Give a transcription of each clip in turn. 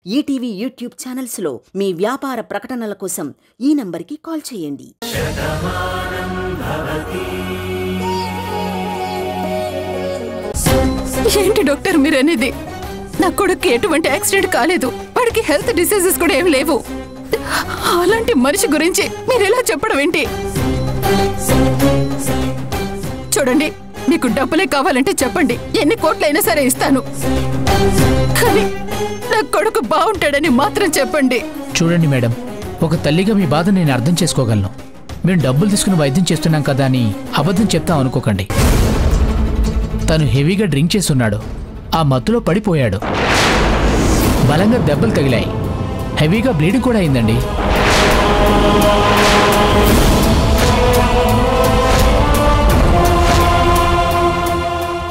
ETV YouTube ఛానల్స్లో మీ వ్యాపార ప్రకటనల కోసం ఈ నంబర్కి కాల్ చేయండి. ఏంటి డాక్టర్ మీరనేది? నా కొడుకు ఎటువంటి యాక్సిడెంట్ కాలేదు, వాడికి హెల్త్ డిసీజెస్ కూడా ఏం లేవు. అలాంటి మనిషి గురించి మీరు ఎలా చెప్పడం ఏంటి? చూడండి, మీకు డబ్బులే కావాలంటే చెప్పండి, ఎన్ని కోట్లైనా సరే ఇస్తాను. కానీ నా కొడుకు బాగుంటాడని మాత్రం చెప్పండి. చూడండి మేడం, ఒక తల్లిగా మీ బాధ నేను అర్థం చేసుకోగలను. మేము డబ్బులు తీసుకుని వైద్యం చేస్తున్నాం కదా అని అబద్ధం చెప్తాం అనుకోకండి. తను హెవీగా డ్రింక్ చేస్తున్నాడు, ఆ మత్తులో పడిపోయాడు, బలంగా దెబ్బలు తగిలాయి, హెవీగా బ్లీడింగ్ కూడా అయిందండి.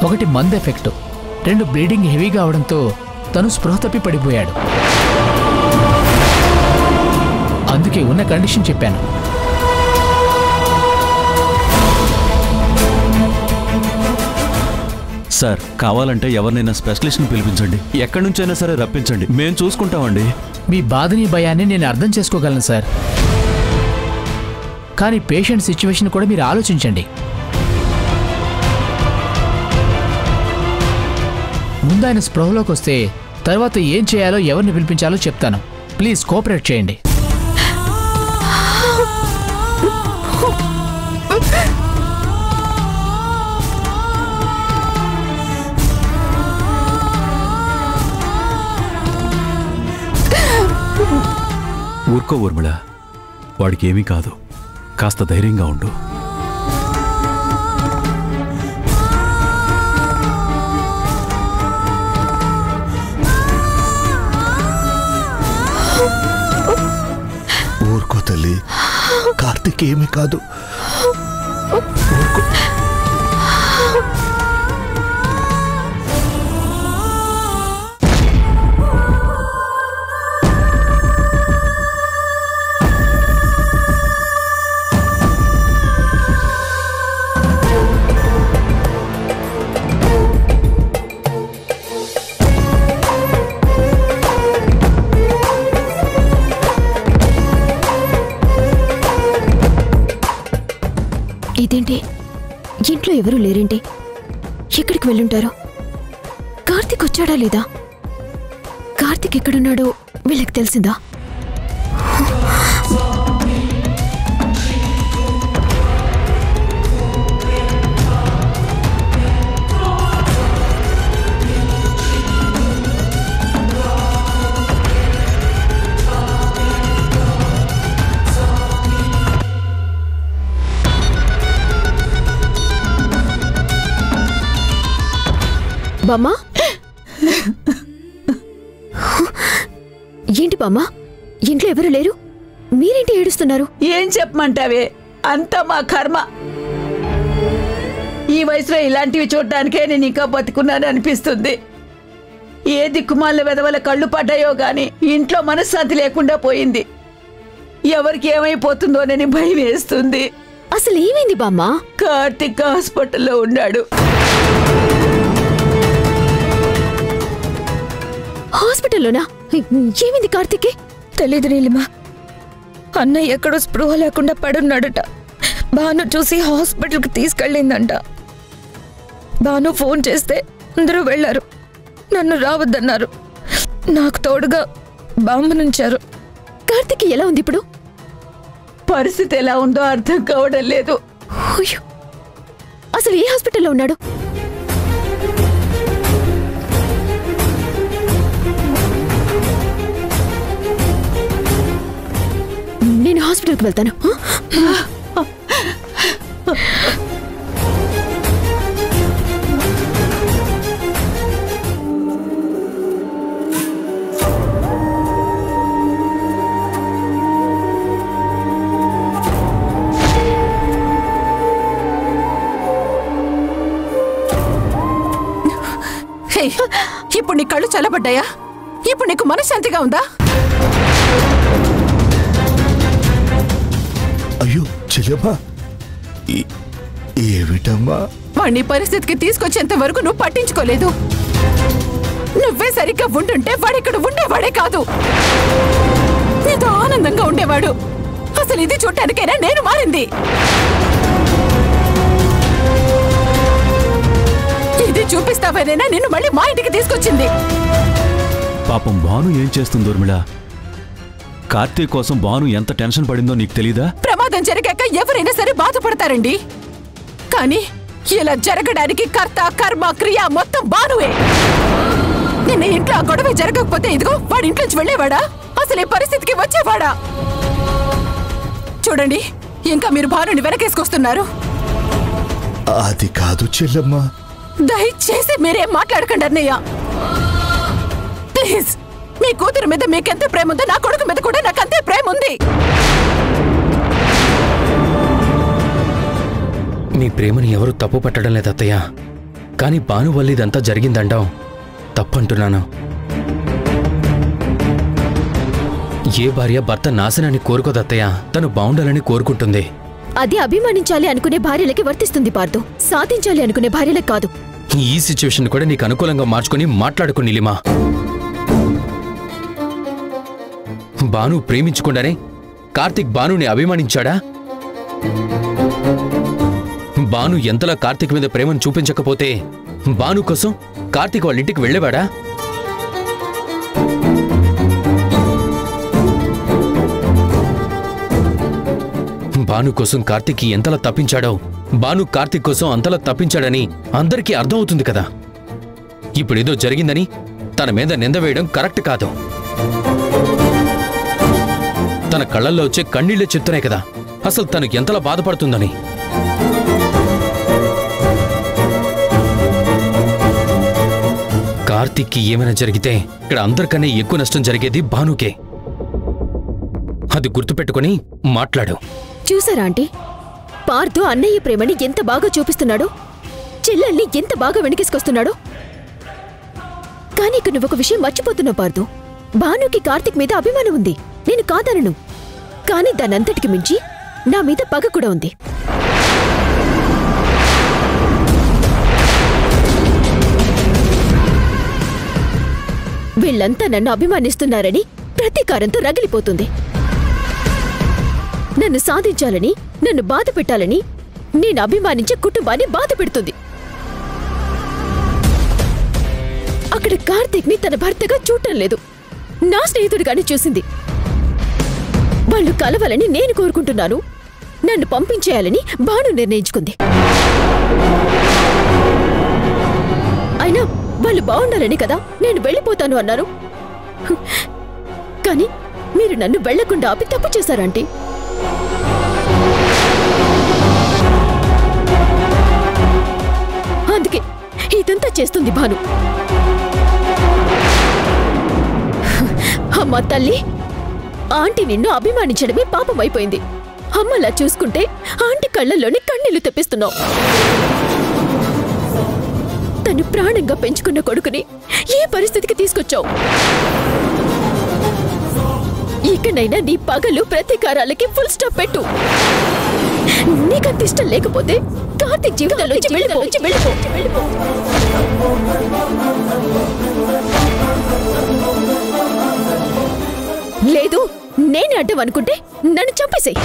ఒకటి మందు ఎఫెక్ట్, 2 బ్లీడింగ్ హెవీగా అవడంతో తను స్పృహ తప్పి పడిపోయాడు. అందుకే ఉన్న కండిషన్ చెప్పాను. సార్, కావాలంటే ఎవరినైనా స్పెషలిస్ట్ని పిలిపించండి, ఎక్కడి నుంచైనా సరే రప్పించండి, మేము చూసుకుంటామండి. మీ బాధని భయాన్ని నేను అర్థం చేసుకోగలను సార్, కానీ పేషెంట్ సిచ్యువేషన్ కూడా మీరు ఆలోచించండి. ముందు ఆయన స్పృహలోకి వస్తే తర్వాత ఏం చేయాలో ఎవరిని పిలిపించాలో చెప్తాను. ప్లీజ్ కోఆపరేట్ చేయండి. ఊరుకో ఊర్మిళ, వాడికి ఏమీ కాదు, కాస్త ధైర్యంగా ఉండు. ఊరుకో తల్లి, కార్తిక్ ఏమీ కాదు. ఇదేంటి, ఇంట్లో ఎవరూ లేరేంటి? ఎక్కడికి వెళ్ళుంటారు? కార్తిక్ వచ్చాడా లేదా? కార్తిక్ ఎక్కడున్నాడో వీళ్ళకి తెలిసిందా? బామ్మా, ఏంటి బామ్మా, ఇంట్లో ఎవరు లేరు, మీరేంటి ఏడుస్తున్నారు? ఏం చెప్పమంటావే, అంతా మా కర్మ. ఈ వయసులో ఇలాంటివి చూడడానికే నేను ఇంకా బతుకున్నాను అనిపిస్తుంది. ఏ దిక్కుమాల వెదవల కళ్ళు పడ్డాయో గాని ఇంట్లో మనశ్శాంతి లేకుండా పోయింది. ఎవరికి ఏమైపోతుందోనని భయం వేస్తుంది. అసలు ఏమైంది బామ్మా? కార్తిక్ హాస్పిటల్లో ఉన్నాడు. హాస్పిటల్లోనా? ఏమైంది కార్తిక్? తెలీదు నీలిమా, అన్నయ్య ఎక్కడో స్పృహ లేకుండా పడున్నాడట. భాను చూసి హాస్పిటల్కి తీసుకెళ్ళిందంట. భాను ఫోన్ చేస్తే అందరూ వెళ్లారు, నన్ను రావద్దన్నారు. నాకు తోడుగా బామ్మనుంచారు. కార్తిక్ ఎలా ఉంది ఇప్పుడు? పరిస్థితి ఎలా ఉందో అర్థం కావడం లేదు. అసలు ఏ హాస్పిటల్లో ఉన్నాడు? నేను హాస్పిటల్కి వెళ్తాను. ఇప్పుడు నీ కళ్ళు చల్లబడ్డాయా? ఇప్పుడు నీకు మనశ్శాంతిగా ఉందా? అయ్యో చెల్లెమ్మా, ఏమిటమ్మా? వాణ్ణి పరిస్థితికి తీసుకొచ్చేంత వరకు నువ్వు పట్టించుకోలేదు. నువ్వే సరిగ్గా ఉంటుంటే వాడిక్కడ ఉండేవాడే కాదు, నీతో ఆనందంగా ఉండేవాడు. అసలు ఇది చూడటానికైనా నేను మారింది. ఇది చూపిస్తావనేనా నిన్ను మళ్ళీ మా ఇంటికి తీసుకొచ్చింది. పాపం భాను ఏం చేస్తుంది ఊర్మిళ? కార్తీక్ కోసం భాను ఎంత టెన్షన్ పడిందో నీకు తెలీదా? ప్రమాదం జరిగాక ఎవరైనా సరే బాధపడతారండి, కానీ ఇలా జరగడానికి కర్త కర్మ క్రియ మొత్తం భానువే. నిన్న ఇంట్లో ఆ గొడవ జరగకపోతే ఇదిగో వాడి ఇంట్లోంచి వెళ్ళేవాడా? అసలు ఈ పరిస్థితికి వచ్చేవాడా? చూడండి, ఇంకా మీరు భానుని వెనకేసుకొస్తున్నారు. అది కాదు చెల్లెమ్మ. దయచేసి మీరేం మాట్లాడకండి అన్నయ్య, ప్లీజ్. మీ కూతురు మీద మీకెంత ప్రేమ ఉందో నా కొడుకు మీద కూడా నాకు అంతే ప్రేమ ఉంది. మీ ప్రేమని ఎవరు తప్పు పట్టడం లేదు అత్తయ్య, కానీ భాను వల్ల ఇదంతా జరిగిందంటాం తప్పంటున్నాను. ఏ భార్య భర్త నాశనాన్ని కోరుకోదత్తయ్య, తను బాగుండాలని కోరుకుంటుంది. అది అభిమానించాలి అనుకునే భార్యలకి వర్తిస్తుంది పార్థు, సాధించాలి అనుకునే భార్యలకు కాదు. ఈ సిచ్యువేషన్ కూడా నీకు అనుకూలంగా మార్చుకుని మాట్లాడుకో నీలిమా. భాను ప్రేమించకుండానే కార్తీక్ భానుని అభిమానించాడా? భాను ఎంతలా కార్తీక్ మీద ప్రేమను చూపించకపోతే భాను కోసం కార్తీక్ వాళ్ళ ఇంటికి వెళ్ళేవాడా? భాను కోసం కార్తీక్ ఎంతలా తప్పించాడో భాను కార్తీక్ కోసం అంతలా తప్పించాడని అందరికీ అర్థమవుతుంది కదా. ఇప్పుడేదో జరిగిందని తన మీద నింద వేయడం కరెక్ట్ కాదు. తన కళ్ళల్లో వచ్చే కన్నీళ్లే చెప్తున్నాయి కదా అసలు తను ఎంతలా బాధపడుతుందని. కార్తీక్కి ఏమైనా జరిగితే ఇక్కడ అందరికన్నా ఎక్కువ నష్టం జరిగేది భానుకే. అది గుర్తుపెట్టుకుని మాట్లాడు. చూసారా ఆంటీ, పార్థు అన్నయ్య ప్రేమని ఎంత బాగా చూపిస్తున్నాడో, చెల్లెల్ని ఎంత బాగా వెనకేసుకొస్తున్నాడో. కానీ ఇక నువ్వొక విషయం మర్చిపోతున్నావు పార్థు. భానుకి కార్తీక్ మీద అభిమానం ఉంది, నేను కాదనను. కానీ దానంతటికి మించి నా మీద పగ కూడా ఉంది. వీళ్ళంతా నన్ను అభిమానిస్తున్నారని ప్రతీకారంతో రగిలిపోతుంది. నన్ను సాధించాలని, నన్ను బాధ పెట్టాలని నేను అభిమానించే కుటుంబాన్ని బాధ పెడుతుంది. అక్కడ కార్తీక్ ని తన భర్తగా చూడటం లేదు, నా స్నేహితుడిగానే చూసింది. వాళ్ళు కలవాలని నేను కోరుకుంటున్నాను, నన్ను పంపించేయాలని భాను నిర్ణయించుకుంది. అయినా వాళ్ళు బాగుండాలని కదా నేను వెళ్ళిపోతాను అన్నారు. కానీ మీరు నన్ను వెళ్లకుండా ఆపి తప్పు చేశారంటీ. అందుకే ఇదంతా చేస్తుంది భాను. అమ్మ తల్లి, ఆంటీ నిన్ను అభిమానించడమే పాపమైపోయింది. అమ్మలా చూసుకుంటే ఆంటీ కళ్ళల్లోని కన్నీళ్లు తెప్పిస్తున్నావు. తను ప్రాణంగా పెంచుకున్న కొడుకుని ఏ పరిస్థితికి తీసుకొచ్చావు? ఇకనైనా నీ పగలు ప్రతీకారాలకి ఫుల్ స్టాప్ పెట్టు. నీకంత ఇష్టం లేకపోతే కార్తీక్ జీవితంలోంచి వెళ్ళిపో. లేదు, నేనే అడ్డం అనుకుంటే నన్ను చంపేసేయ్,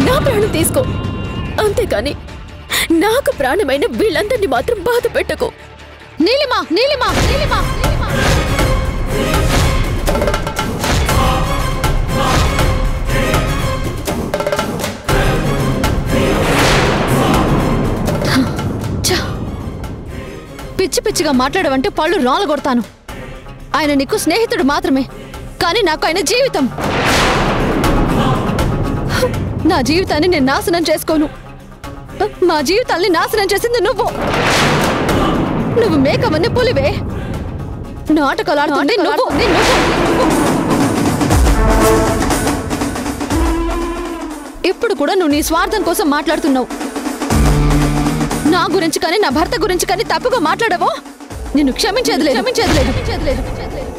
నా ప్రాణం తీసుకో. అంతేకాని నాకు ప్రాణమైన వీళ్ళందరినీ మాత్రం బాధ పెట్టకు. నీలిమా నీలిమా నీలిమా పిచ్చి పిచ్చిగా మాట్లాడవంటే పళ్ళు రాలగొడతాను. ఆయన నీకు స్నేహితుడు మాత్రమే, కానీ నాకు ఆయన జీవితం. నా జీవితాన్ని నేను నాశనం చేసుకోను. మా జీవితాన్ని నాశనం చేసింది నువ్వు. నువ్వు మేకవన్నీ పులివే, నాటకాలు ఆడుతుంది నువ్వు. ఇప్పుడు కూడా నువ్వు నీ స్వార్థం కోసం మాట్లాడుతున్నావు. నా గురించి కానీ నా భర్త గురించి కానీ తప్పుగా మాట్లాడవో నిన్ను క్షమించేదిలేదు.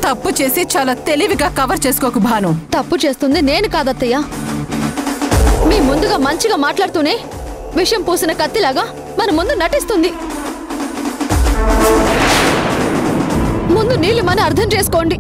తప్పు చేసి చాలా తెలివిగా కవర్ చేసుకోకు భాను. తప్పు చేస్తుంది నేను కాదత్తయ్య. మీ ముందుగా మంచిగా మాట్లాడుతూనే విషం పూసిన కత్తిలాగా మన ముందు నటిస్తుంది. ముందు నీళ్ళు మన అర్థం చేసుకోండి.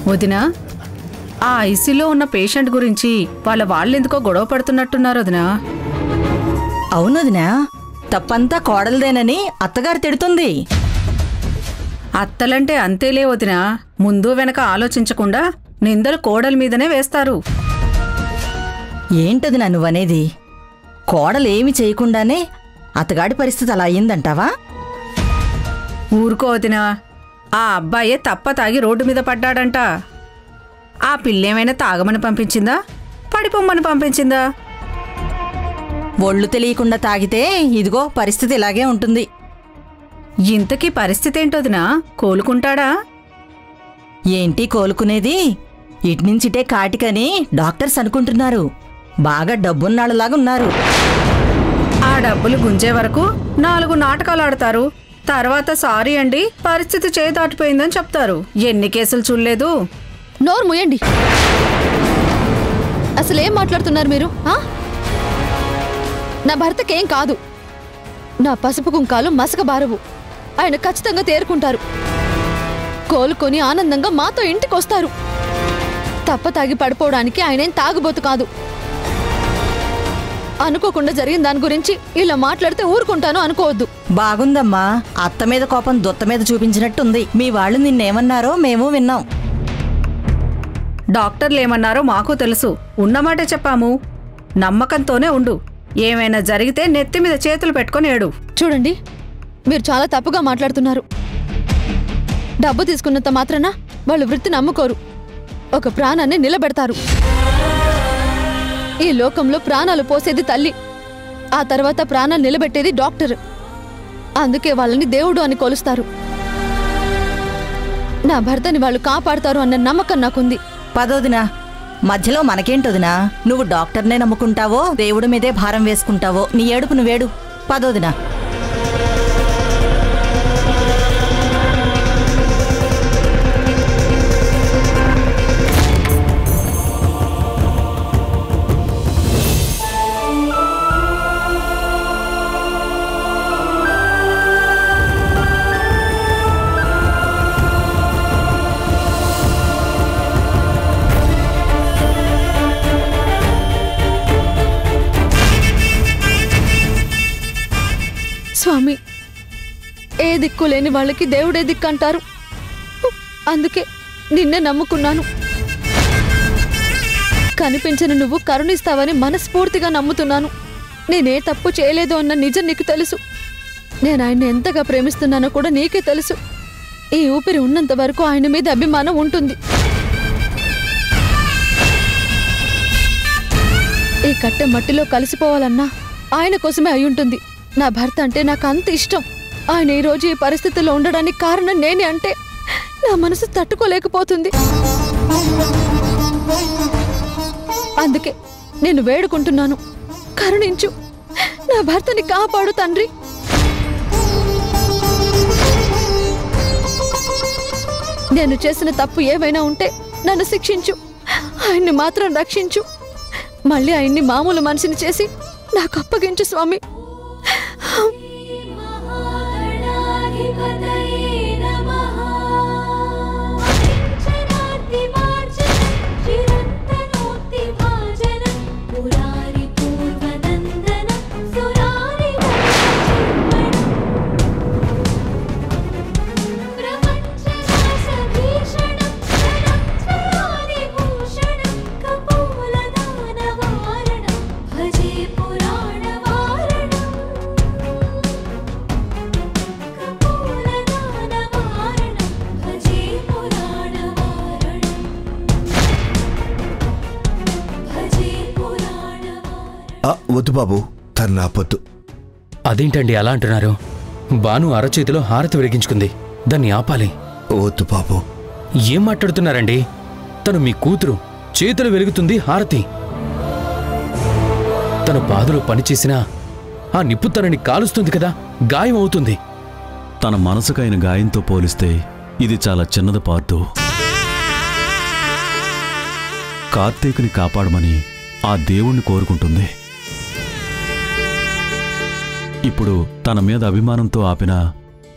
వదినా, ఆ ఐసీలో ఉన్న పేషెంట్ గురించి వాళ్ళెందుకో గొడవ పడుతున్నట్టున్నారు వదినా. అవునదినా, తప్పంతా కోడలదేనని అత్తగారు తిడుతుంది. అత్తలంటే అంతేలే వదినా, ముందు వెనక ఆలోచించకుండా నిందలు కోడల మీదనే వేస్తారు. ఏంటది నువ్వనేది? కోడలేమి చేయకుండానే అత్తగాడి పరిస్థితి అలా అయ్యిందంటావా? ఊరుకో వదినా, ఆ అబ్బాయే తప్ప తాగి రోడ్డు మీద పడ్డాడంట. ఆ పిల్లేమైనా తాగమని పంపించిందా, పడిపోమ్మని పంపించిందా? ఒళ్ళు తెలియకుండా తాగితే ఇదిగో పరిస్థితి ఇలాగే ఉంటుంది. ఇంతకీ పరిస్థితి ఏంటోదినా? కోలుకుంటాడా? ఏంటి కోలుకునేది? ఇట్నుంచిటే కాటికని డాక్టర్స్ అనుకుంటున్నారు. బాగా డబ్బున్నాళ్ళలాగా ఉన్నారు. ఆ డబ్బులు గుంజే వరకు 4 నాటకాలు ఆడతారు. తర్వాత సారీ అండి, పరిస్థితి చేయి దాటిపోయిందని చెప్తారు. ఎన్ని కేసులు చూడలేదు? నోరు ముయండి. అసలేం మాట్లాడుతున్నారు మీరు? నా భర్తకేం కాదు. నా పసుపు కుంకాలు మసక బారవు. ఆయన ఖచ్చితంగా తేరుకుంటారు. కోలుకొని ఆనందంగా మాతో ఇంటికొస్తారు. తప్ప తాగి పడిపోవడానికి ఆయనేం తాగుబోతు కాదు. అనుకోకుండా జరిగిన దాని గురించి ఇలా మాట్లాడితే ఊరుకుంటాను అనుకోవద్దు. బాగుందమ్మా, అత్త మీద కోపం దుత్త మీద చూపించినట్టుంది. మీ వాళ్ళు నిన్నేమన్నారో మేము విన్నాం. డాక్టర్లు ఏమన్నారో మాకు తెలుసు. ఉన్నమాటే చెప్పాము. నమ్మకంతోనే ఉండు. ఏమైనా జరిగితే నెత్తి మీద చేతులు పెట్టుకొని ఏడు. చూడండి, మీరు చాలా తప్పుగా మాట్లాడుతున్నారు. డబ్బు తీసుకున్నంత మాత్రాన వాళ్ళు వృత్తిని నమ్ముకోరు. ఒక ప్రాణాన్ని నిలబెడతారు. ఈ లోకంలో ప్రాణాలు పోసేది తల్లి, ఆ తర్వాత ప్రాణాలు నిలబెట్టేది డాక్టర్. అందుకే వాళ్ళని దేవుడు అని కొలుస్తారు. నా భర్తని వాళ్ళు కాపాడతారు అన్న నమ్మకం నాకుంది. పదోదినా, మధ్యలో మనకేంటోదినా? నువ్వు డాక్టర్నే నమ్ముకుంటావో దేవుడి మీదే భారం వేసుకుంటావో నీ ఏడుపు నువ్వేడు. పదోదినా. స్వామి, ఏ దిక్కు లేని వాళ్ళకి దేవుడే దిక్కు అంటారు. అందుకే నిన్నే నమ్ముకున్నాను. కనిపించని నువ్వు కరుణిస్తావని మనస్ఫూర్తిగా నమ్ముతున్నాను. నేనే తప్పు చేయలేదు అన్న నిజం నీకు తెలుసు. నేను ఆయన్ని ఎంతగా ప్రేమిస్తున్నానో కూడా నీకే తెలుసు. ఈ ఊపిరి ఉన్నంత వరకు ఆయన మీద అభిమానం ఉంటుంది. ఈ కట్టె మట్టిలో కలిసిపోవాలన్నా ఆయన కోసమే అయ్యుంటుంది. నా భర్త అంటే నాకు అంత ఇష్టం. ఆయన ఈరోజు ఈ పరిస్థితుల్లో ఉండడానికి కారణం నేనే అంటే నా మనసు తట్టుకోలేకపోతుంది. అందుకే నేను వేడుకుంటున్నాను, కరుణించు, నా భర్తని కాపాడు తండ్రి. నేను చేసిన తప్పు ఏమైనా ఉంటే నన్ను శిక్షించు, ఆయన్ని మాత్రం రక్షించు. మళ్ళీ ఆయన్ని మామూలు మనిషిని చేసి నాకు అప్పగించు స్వామి. వద్దు బాబు, తను ఆపొద్దు. అదేంటండి అలా అంటున్నారు? బాను అరచేతిలో హారతి వెలిగించుకుంది, దాన్ని ఆపాలి. వద్దు బాబు. ఏం మాట్లాడుతున్నారండి? తను మీ కూతురు, చేతులు వెలుగుతుంది హారతి. తను బాధలో పనిచేసినా ఆ నిప్పు తనని కాలుస్తుంది కదా, గాయం అవుతుంది. తన మనసుకైన గాయంతో పోలిస్తే ఇది చాలా చిన్నది పార్థు. కార్తీక్ని కాపాడమని ఆ దేవుణ్ణి కోరుకుంటుంది. ఇప్పుడు తన మీద అభిమానంతో ఆపినా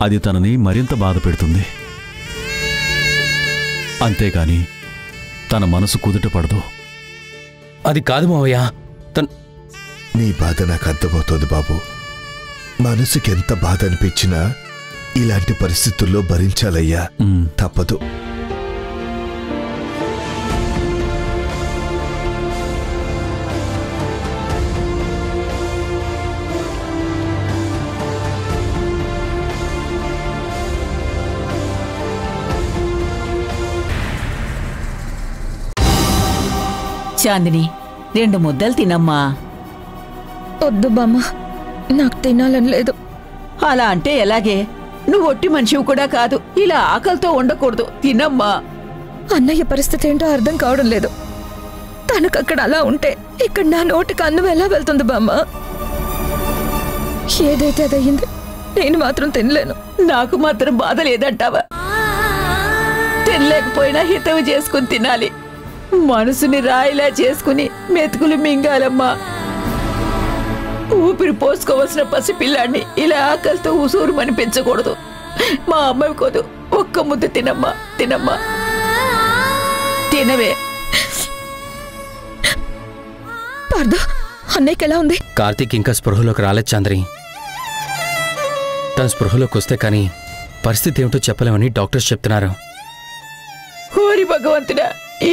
అది తనని మరింత బాధ పెడుతుంది. అంతేగాని తన మనసు కుదుట పడదు. అది కాదు మావయ్య. నీ బాధ నాకు అర్థమవుతోంది బాబు. మనసుకి ఎంత బాధ అనిపించినా ఇలాంటి పరిస్థితుల్లో భరించాలయ్యా, తప్పదు. చాందిని, 2 ముద్దలు తినమ్మా. వద్దు బామ్మ, నాకు తినాలని లేదు. అలా అంటే ఎలాగే? నువ్వు ఒట్టి మనిషివి కూడా కాదు. ఇలా ఆకలితో ఉండకూడదు. తినమ్మా. అన్నయ్య పరిస్థితి ఏంటో అర్థం కావడం లేదు. తనకక్కడ అలా ఉంటే ఇక్కడ నా నోటికి అన్నం ఎలా వెళ్తుంది బామ్మ? ఏదైతే అదయ్యింది, నేను మాత్రం తినలేను. నాకు మాత్రం బాధ లేదంటావా? తినలేకపోయినా హితవు చేసుకుని తినాలి. మనసుని రాయిలా చేసుకుని మెతుకులు మింగాలమ్మా. ఊపిరి పోసుకోవలసిన పసిపిల్లాన్ని ఇలా ఆకలితో ఉసూరు మనిపించకూడదు. మా అమ్మాయి కోదు. ఒక్క ముద్ద తినమ్మా, తినమ్మా, తినవే. పార్థు, అన్నయ్యకి ఎలా ఉంది? కార్తీక్ ఇంకా స్పృహలోకి రాలేదు చాంద్రి. తన స్పృహలోకి వస్తే కానీ పరిస్థితి ఏమిటో చెప్పలేమని డాక్టర్స్ చెప్తున్నారు. ఓరి భగవంతుడా,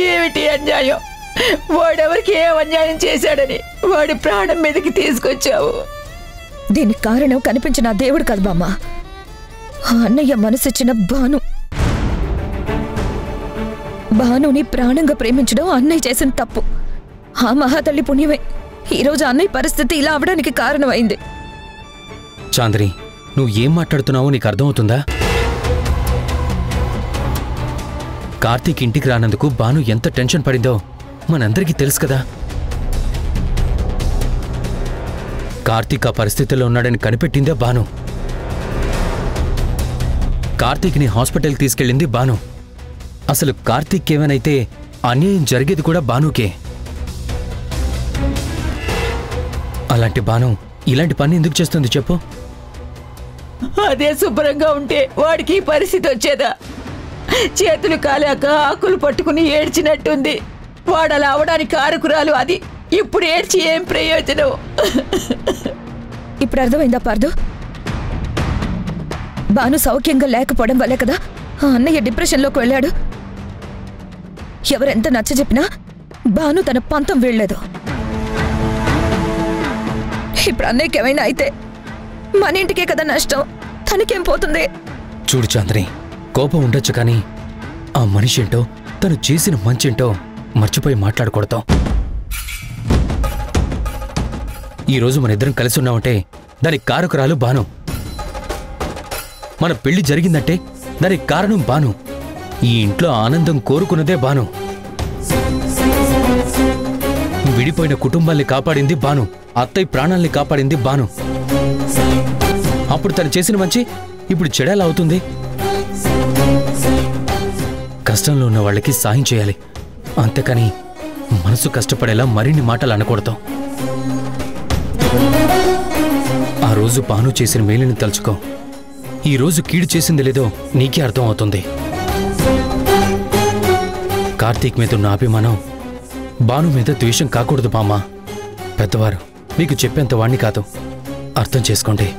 ఏమిటి అన్యాయం! వాడెవరికి ఏం అన్యాయం చేశాడని వాడి ప్రాణం మీదకి తీసుకొచ్చావు? దీనికి కారణం కనిపించిన దేవుడు కాదు బామ్మ, ఆ అన్నయ్య మనసిచ్చిన భాను. భానుని ప్రాణంగా ప్రేమించడం అన్నయ్య చేసిన తప్పు. ఆ మహాతల్లి పుణ్యమే ఈరోజు అన్నయ్య పరిస్థితి ఇలా అవడానికి కారణమైంది. చాంద్రి, నువ్వు ఏం మాట్లాడుతున్నావో నీకు అర్థమవుతుందా? కార్తీక్ ఇంటికి రానందుకు భాను ఎంత టెన్షన్ పడిందో మనందరికీ తెలుసు కదా. కార్తీక్ ఆ పరిస్థితుల్లో ఉన్నాడని కనిపెట్టిందే భాను. కార్తీక్ని హాస్పిటల్కి తీసుకెళ్ళింది భాను. అసలు కార్తీక్ ఏమైనైతే అన్యాయం జరిగేది కూడా భానుకే. అలాంటి భాను ఇలాంటి పని ఎందుకు చేస్తుంది చెప్పు? అదే శుభ్రంగా ఉంటే వాడికి ఈ పరిస్థితి వచ్చేదా? చేతులు కాలాక ఆకులు పట్టుకుని ఏడ్చినట్టుంది. వాడలా అవడానికి కారకురాలు అది. ఇప్పుడు ఏడ్చి ఏం ప్రయోజనం? ఇప్పుడు అర్థమైందా పార్థు? భాను సౌఖ్యంగా లేకపోవడం వల్లే కదా ఆ అన్నయ్య డిప్రెషన్లోకి వెళ్ళాడు. ఎవరెంత నచ్చ చెప్పినా భాను తన పంతం వీళ్లేదు. ఇప్పుడు అన్నయ్యకి ఏమైనా అయితే మన ఇంటికే కదా నష్టం, తనకేం పోతుంది? చూడు చాంద్రి, కోపం ఉండొచ్చు కానీ ఆ మనిషి ఏంటో, తను చేసిన మంచేంటో మర్చిపోయి మాట్లాడకూడదు. ఈరోజు మన ఇద్దరం కలిసి ఉన్నామంటే దానికి కారకురాలు భాను. మన పెళ్లి జరిగిందంటే దానికి కారణం భాను. ఈ ఇంట్లో ఆనందం కోరుకున్నదే భాను. విడిపోయిన కుటుంబాల్ని కాపాడింది భాను. అత్తయ్య ప్రాణాల్ని కాపాడింది భాను. అప్పుడు తను చేసిన మంచి ఇప్పుడు చెడేలా అవుతుంది? కష్టంలో ఉన్న వాళ్ళకి సాయం చేయాలి, అంతేకాని మనసు కష్టపడేలా మరిన్ని మాటలు అనకూడదు. ఆ రోజు భాను చేసిన మేలుని తలుచుకో. ఈ రోజు కీడు చేసింది లేదో నీకే అర్థం అవుతుంది. కార్తీక్ మీద ఉన్న అభిమానం భాను మీద ద్వేషం కాకూడదు బామ్మ. పెద్దవారు మీకు చెప్పేంత వాణ్ణి కాదు, అర్థం చేసుకోండి.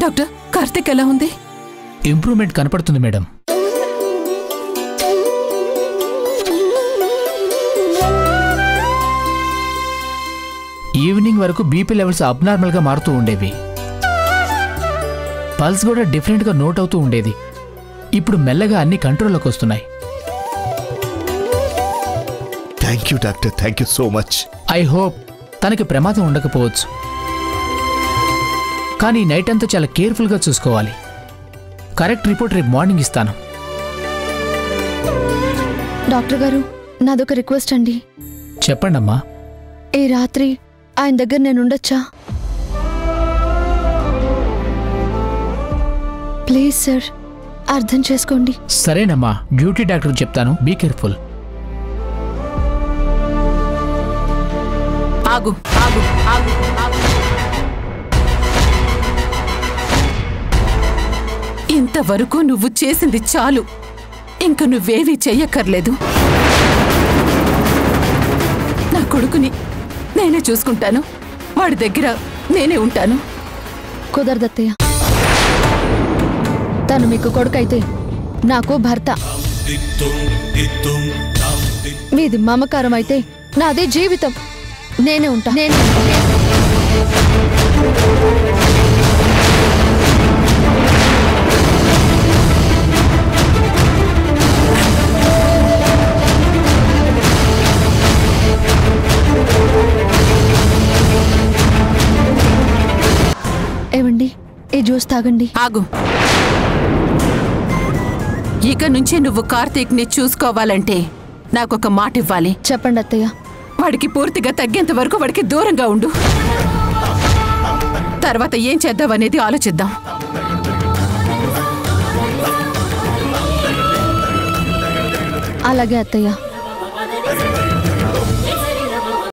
డాక్టర్, కార్తీక్ ఎలా ఉంది? ఇంప్రూవ్మెంట్ కనపడుతుంది మేడం. ఈవినింగ్ వరకు బీపీ లెవెల్స్ అబ్నార్మల్గా మారుతూ ఉండేవి. పల్స్ కూడా డిఫరెంట్గా నోట్ అవుతూ ఉండేది. ఇప్పుడు మెల్లగా అన్ని కంట్రోల్లోకి వస్తున్నాయి. Thank you doctor, thank you so much. I hope తనకి ప్రమాదం ఉండకపోవచ్చు, కానీ నైట్ అంతా చాలా కేర్ఫుల్గా చూసుకోవాలి. కరెక్ట్ రిపోర్ట్ రేపు మార్నింగ్ ఇస్తాను. డాక్టర్ గారు, నాదొక రిక్వెస్ట్ అండి. చెప్పండమ్మా. ఈ రాత్రి ఆయన దగ్గర నేను ఉండొచ్చా? ప్లీజ్ సార్, అర్థం చేసుకోండి. సరేనమ్మా, డ్యూటీ డాక్టర్ చెప్తాను, బీ కేర్ఫుల్. ఆగు ఆగు ఆగు ఆగు. ఇంతవరకు నువ్వు చేసింది చాలు. ఇంక నువ్వేవీ చెయ్యక్కర్లేదు. నా కొడుకుని నేనే చూసుకుంటాను, వాడి దగ్గర నేనే ఉంటాను. కుదరదత్తయ్య. తను మీకు కొడుకైతే నాకు భర్త. మీది మమకారం అయితే నాది జీవితం. నేనే ఉంటా. ఏమండి, ఈ జ్యూస్ తాగండి. ఆగు. ఇక నుంచి నువ్వు కార్తీక్ని చూసుకోవాలంటే నాకొక మాట ఇవ్వాలి. చెప్పండి అత్తయ్య. వాడికి పూర్తిగా తగ్గేంత వరకు వాడికి దూరంగా ఉండు. తర్వాత ఏం చేద్దామనేది ఆలోచిద్దాం. అలాగే అత్తయ్య.